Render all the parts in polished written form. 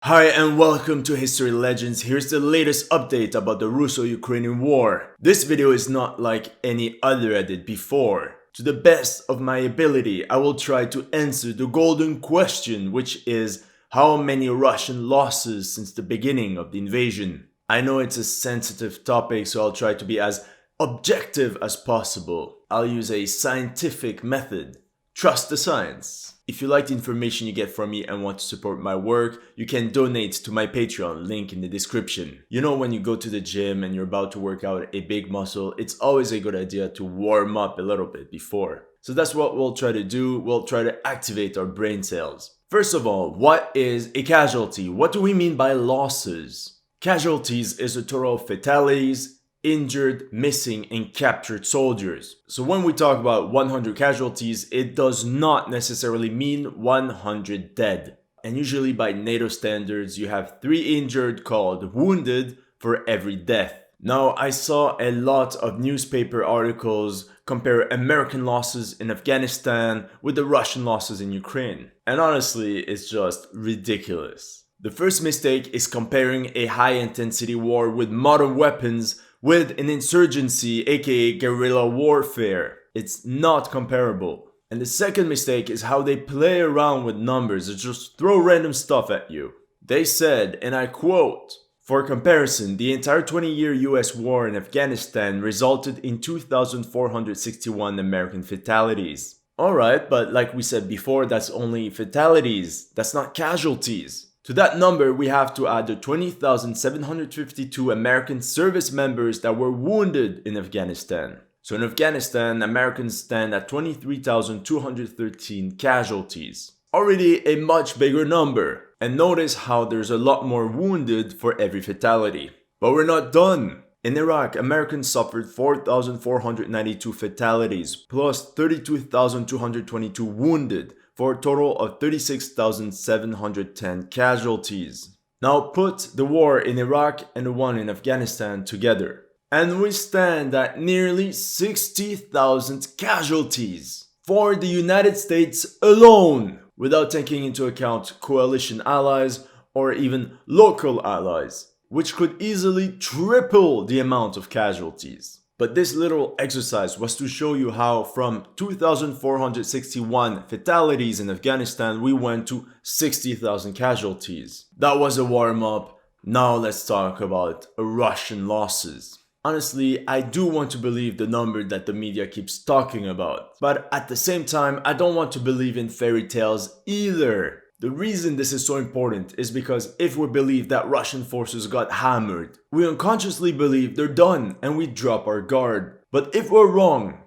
Hi and welcome to History Legends. Here's the latest update about the Russo-Ukrainian war. This video is not like any other I did before. To the best of my ability, I will try to answer the golden question, which is how many Russian losses since the beginning of the invasion. I know it's a sensitive topic, so I'll try to be as objective as possible. I'll use a scientific method. Trust the science. If you like the information you get from me and want to support my work, you can donate to my Patreon, link in the description. You know, when you go to the gym and you're about to work out a big muscle, it's always a good idea to warm up a little bit before. So that's what we'll try to do. We'll try to activate our brain cells. First of all, what is a casualty? What do we mean by losses? Casualties is a total of fatalities, injured, missing, and captured soldiers. So when we talk about 100 casualties, it does not necessarily mean 100 dead. And usually by NATO standards, you have 3 injured called wounded for every death. Now, I saw a lot of newspaper articles compare American losses in Afghanistan with the Russian losses in Ukraine. And honestly, it's just ridiculous. The first mistake is comparing a high-intensity war with modern weapons with an insurgency, aka guerrilla warfare. It's not comparable. And the second mistake is how they play around with numbers and just throw random stuff at you. They said, and I quote, "For comparison, the entire 20-year US war in Afghanistan resulted in 2,461 American fatalities." Alright, but like we said before, that's only fatalities. That's not casualties. To that number, we have to add the 20,752 American service members that were wounded in Afghanistan. So in Afghanistan, Americans stand at 23,213 casualties. Already a much bigger number. And notice how there's a lot more wounded for every fatality. But we're not done. In Iraq, Americans suffered 4,492 fatalities, plus 32,222 wounded, for a total of 36,710 casualties. Now put the war in Iraq and the one in Afghanistan together, and we stand at nearly 60,000 casualties for the United States alone, without taking into account coalition allies or even local allies, which could easily triple the amount of casualties. But this little exercise was to show you how from 2,461 fatalities in Afghanistan, we went to 60,000 casualties. That was a warm-up. Now let's talk about Russian losses. Honestly, I do want to believe the number that the media keeps talking about. But at the same time, I don't want to believe in fairy tales either. The reason this is so important is because if we believe that Russian forces got hammered, we unconsciously believe they're done and we drop our guard. But if we're wrong,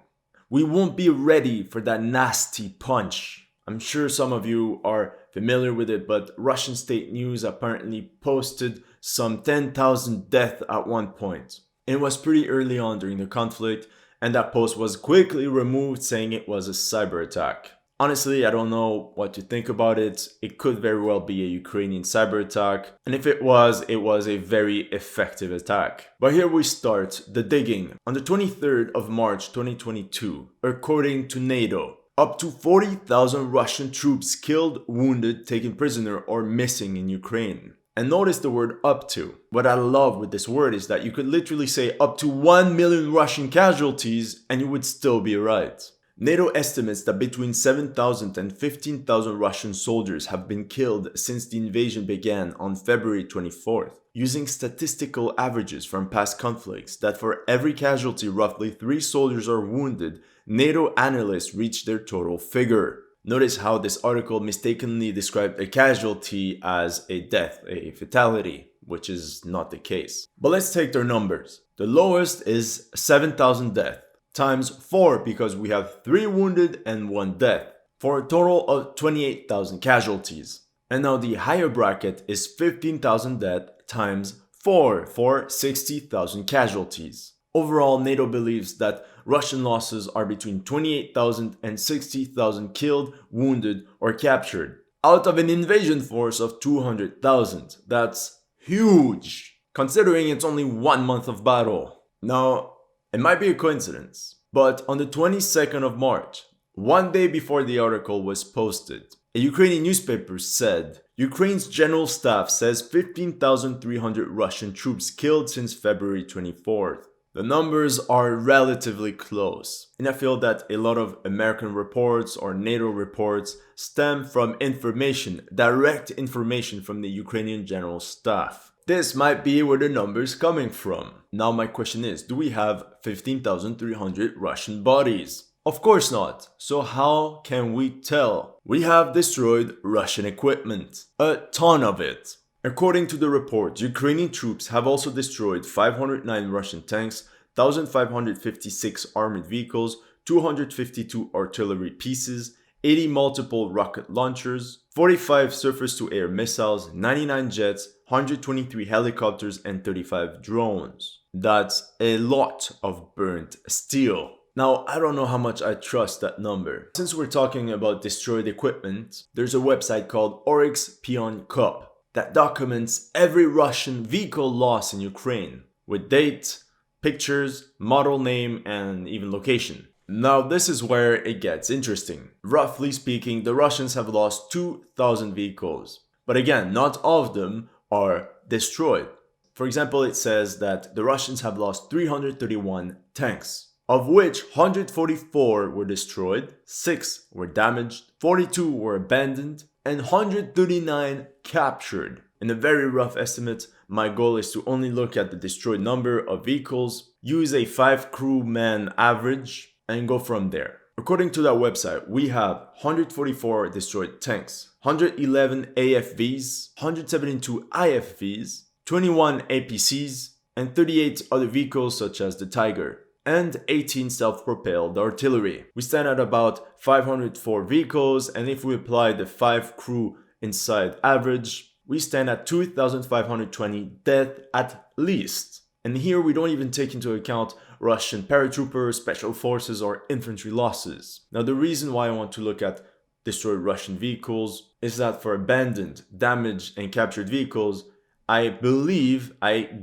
we won't be ready for that nasty punch. I'm sure some of you are familiar with it, but Russian state news apparently posted some 10,000 deaths at one point. It was pretty early on during the conflict, and that post was quickly removed saying it was a cyber attack. Honestly, I don't know what to think about it. It could very well be a Ukrainian cyber attack. And if it was a very effective attack. But here we start the digging. On the 23rd of March 2022, according to NATO, up to 40,000 Russian troops killed, wounded, taken prisoner, or missing in Ukraine. And notice the word up to. What I love with this word is that you could literally say up to 1 million Russian casualties and you would still be right. NATO estimates that between 7,000 and 15,000 Russian soldiers have been killed since the invasion began on February 24th, using statistical averages from past conflicts that for every casualty roughly 3 soldiers are wounded. NATO analysts reached their total figure. Notice how this article mistakenly described a casualty as a death, a fatality, which is not the case. But let's take their numbers. The lowest is 7,000 deaths. Times 4 because we have 3 wounded and 1 death, for a total of 28,000 casualties. And now the higher bracket is 15,000 deaths times 4 for 60,000 casualties. Overall, NATO believes that Russian losses are between 28,000 and 60,000 killed, wounded, or captured, out of an invasion force of 200,000. That's huge, considering it's only 1 month of battle. Now, it might be a coincidence, but on the 22nd of March, one day before the article was posted, a Ukrainian newspaper said Ukraine's general staff says 15,300 Russian troops killed since February 24th. The numbers are relatively close, and I feel that a lot of American reports or NATO reports stem from direct information from the Ukrainian general staff. This might be where the number's coming from. Now my question is, do we have 15,300 Russian bodies? Of course not. So how can we tell? We have destroyed Russian equipment. A ton of it. According to the report, Ukrainian troops have also destroyed 509 Russian tanks, 1,556 armored vehicles, 252 artillery pieces, 80 multiple rocket launchers, 45 surface-to-air missiles, 99 jets, 123 helicopters, and 35 drones. That's a lot of burnt steel. Now, I don't know how much I trust that number. Since we're talking about destroyed equipment, there's a website called Oryx Pion Cup that documents every Russian vehicle loss in Ukraine, with date, pictures, model name, and even location. Now this is where it gets interesting. Roughly speaking, the Russians have lost 2,000 vehicles. But again, not all of them are destroyed. For example, it says that the Russians have lost 331 tanks, of which 144 were destroyed, 6 were damaged, 42 were abandoned, and 139 captured. In a very rough estimate, my goal is to only look at the destroyed number of vehicles, use a 5 crewman average, and go from there. According to that website, we have 144 destroyed tanks, 111 AFVs, 172 IFVs, 21 APCs, and 38 other vehicles such as the Tiger, and 18 self-propelled artillery. We stand at about 504 vehicles, and if we apply the 5 crew inside average, we stand at 2,520 death at least. And here we don't even take into account Russian paratroopers, special forces, or infantry losses. Now the reason why I want to look at destroyed Russian vehicles is that for abandoned, damaged, and captured vehicles, I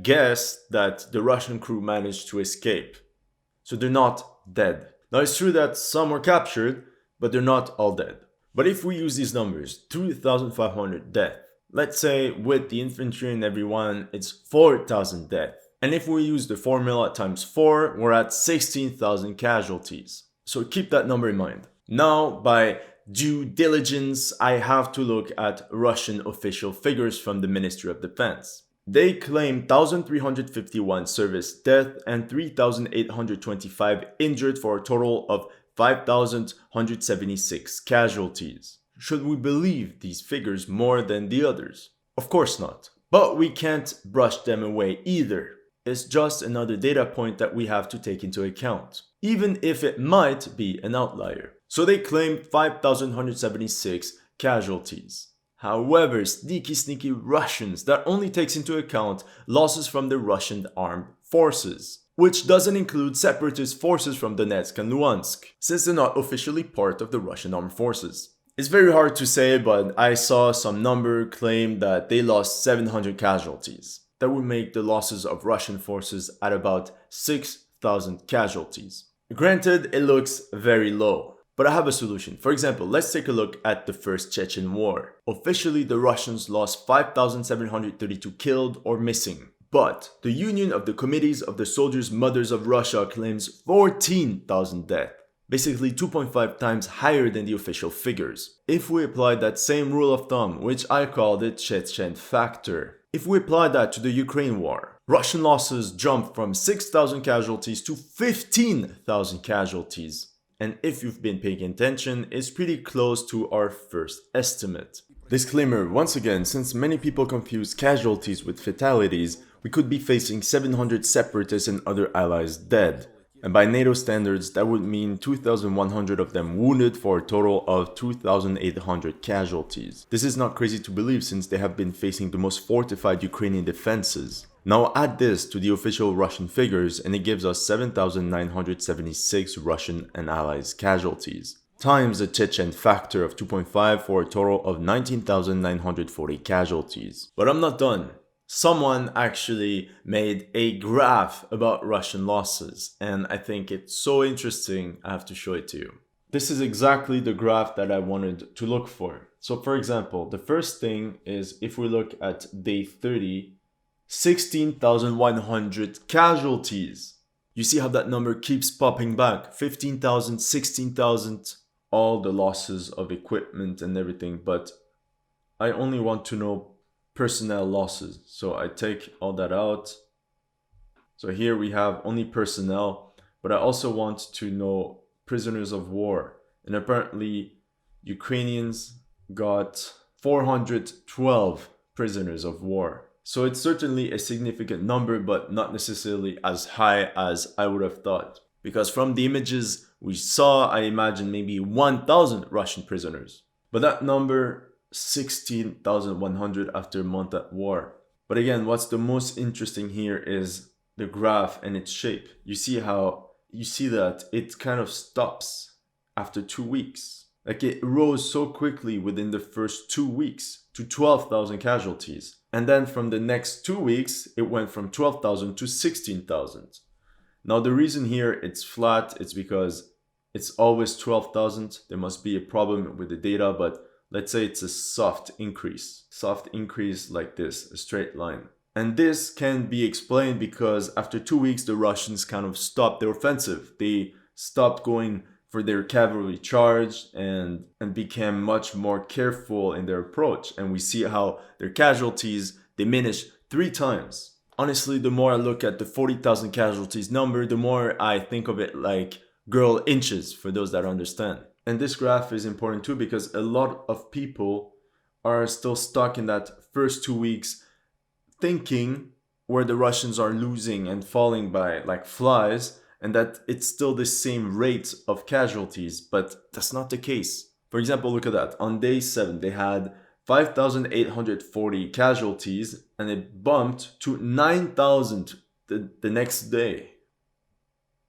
guess that the Russian crew managed to escape. So they're not dead. Now it's true that some were captured, but they're not all dead. But if we use these numbers, 2,500 death, let's say with the infantry and everyone, it's 4,000 death. And if we use the formula times 4, we're at 16,000 casualties. So keep that number in mind. Now, by due diligence, I have to look at Russian official figures from the Ministry of Defense. They claim 1,351 service death and 3,825 injured for a total of 5,176 casualties. Should we believe these figures more than the others? Of course not. But we can't brush them away either. It's just another data point that we have to take into account, even if it might be an outlier. So they claim 5,176 casualties. However, sneaky Russians, that only takes into account losses from the Russian armed forces, which doesn't include separatist forces from Donetsk and Luhansk, since they're not officially part of the Russian armed forces. It's very hard to say, but I saw some number claim that they lost 700 casualties. That would make the losses of Russian forces at about 6,000 casualties. Granted, it looks very low. But I have a solution. For example, let's take a look at the First Chechen War. Officially, the Russians lost 5,732 killed or missing. But the Union of the Committees of the Soldiers' Mothers of Russia claims 14,000 deaths. Basically 2.5 times higher than the official figures. If we apply that same rule of thumb, which I call the Chechen factor, if we apply that to the Ukraine war, Russian losses jumped from 6,000 casualties to 15,000 casualties. And if you've been paying attention, it's pretty close to our first estimate. Disclaimer, once again, since many people confuse casualties with fatalities, we could be facing 700 separatists and other allies dead. And by NATO standards, that would mean 2,100 of them wounded for a total of 2,800 casualties. This is not crazy to believe since they have been facing the most fortified Ukrainian defenses. Now add this to the official Russian figures and it gives us 7,976 Russian and allies casualties, times the Chechen factor of 2.5 for a total of 19,940 casualties. But I'm not done. Someone actually made a graph about Russian losses, and I think it's so interesting I have to show it to you. This is exactly the graph that I wanted to look for. So for example, the first thing is if we look at day 30, 16,100 casualties. You see how that number keeps popping back, 15,000, 16,000, all the losses of equipment and everything, but I only want to know personnel losses. So I take all that out. So here we have only personnel, but I also want to know prisoners of war. And apparently Ukrainians got 412 prisoners of war. So it's certainly a significant number, but not necessarily as high as I would have thought. Because from the images we saw, I imagine maybe 1,000 Russian prisoners. But that number, 16,100 after a month at war. But again, what's the most interesting here is the graph and its shape. You see that it kind of stops after 2 weeks. Like it rose so quickly within the first 2 weeks to 12,000 casualties. And then from the next 2 weeks, it went from 12,000 to 16,000. Now the reason here it's flat, it's because it's always 12,000. There must be a problem with the data, but let's say it's a soft increase like this, a straight line. And this can be explained because after 2 weeks, the Russians kind of stopped their offensive. They stopped going for their cavalry charge and became much more careful in their approach. And we see how their casualties diminished 3 times. Honestly, the more I look at the 40,000 casualties number, the more I think of it like girl inches, for those that understand. And this graph is important too because a lot of people are still stuck in that first 2 weeks thinking where the Russians are losing and falling by like flies, and that it's still the same rate of casualties, but that's not the case. For example, look at that. On day 7, they had 5,840 casualties, and it bumped to 9,000 the next day.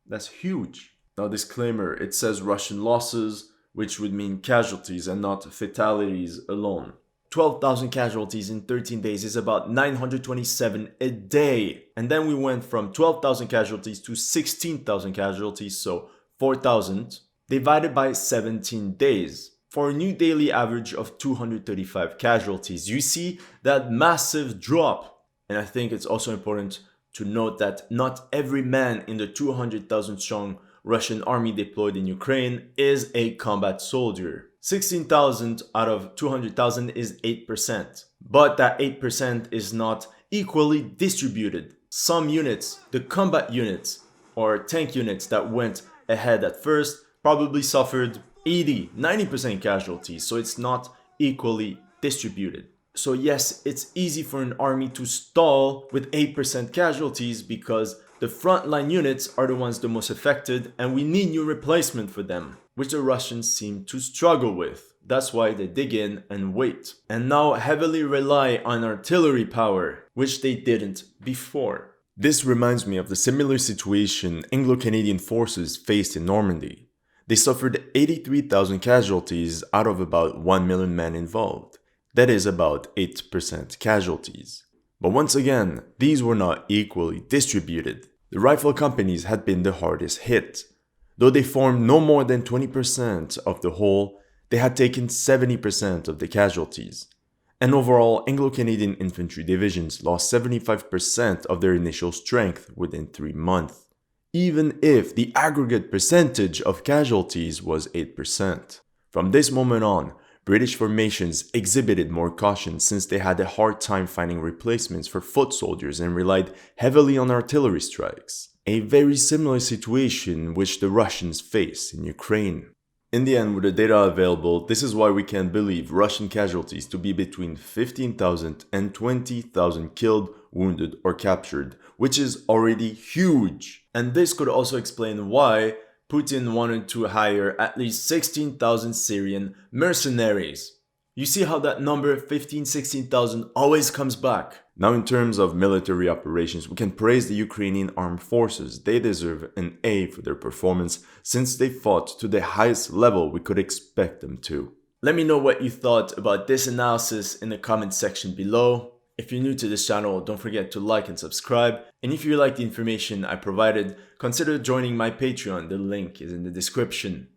That's huge. Now, disclaimer, it says Russian losses, which would mean casualties and not fatalities alone. 12,000 casualties in 13 days is about 927 a day. And then we went from 12,000 casualties to 16,000 casualties, so 4,000, divided by 17 days, for a new daily average of 235 casualties. You see that massive drop. And I think it's also important to note that not every man in the 200,000 strong Russian army deployed in Ukraine is a combat soldier. 16,000 out of 200,000 is 8%. But that 8% is not equally distributed. Some units, the combat units or tank units that went ahead at first, probably suffered 80-90% casualties, so it's not equally distributed. So yes, it's easy for an army to stall with 8% casualties because the frontline units are the ones the most affected and we need new replacement for them, which the Russians seem to struggle with. That's why they dig in and wait. And now heavily rely on artillery power, which they didn't before. This reminds me of the similar situation Anglo-Canadian forces faced in Normandy. They suffered 83,000 casualties out of about 1 million men involved. That is about 8% casualties. But once again, these were not equally distributed. The rifle companies had been the hardest hit. Though they formed no more than 20% of the whole, they had taken 70% of the casualties. And overall, Anglo-Canadian infantry divisions lost 75% of their initial strength within 3 months, even if the aggregate percentage of casualties was 8%. From this moment on, British formations exhibited more caution since they had a hard time finding replacements for foot soldiers and relied heavily on artillery strikes. A very similar situation which the Russians face in Ukraine. In the end, with the data available, this is why we can believe Russian casualties to be between 15,000 and 20,000 killed, wounded, or captured, which is already huge. And this could also explain why Putin wanted to hire at least 16,000 Syrian mercenaries. You see how that number 15,000-16,000 always comes back. Now in terms of military operations, we can praise the Ukrainian armed forces. They deserve an A for their performance since they fought to the highest level we could expect them to. Let me know what you thought about this analysis in the comment section below. If you're new to this channel, don't forget to like and subscribe. And if you like the information I provided, consider joining my Patreon. The link is in the description.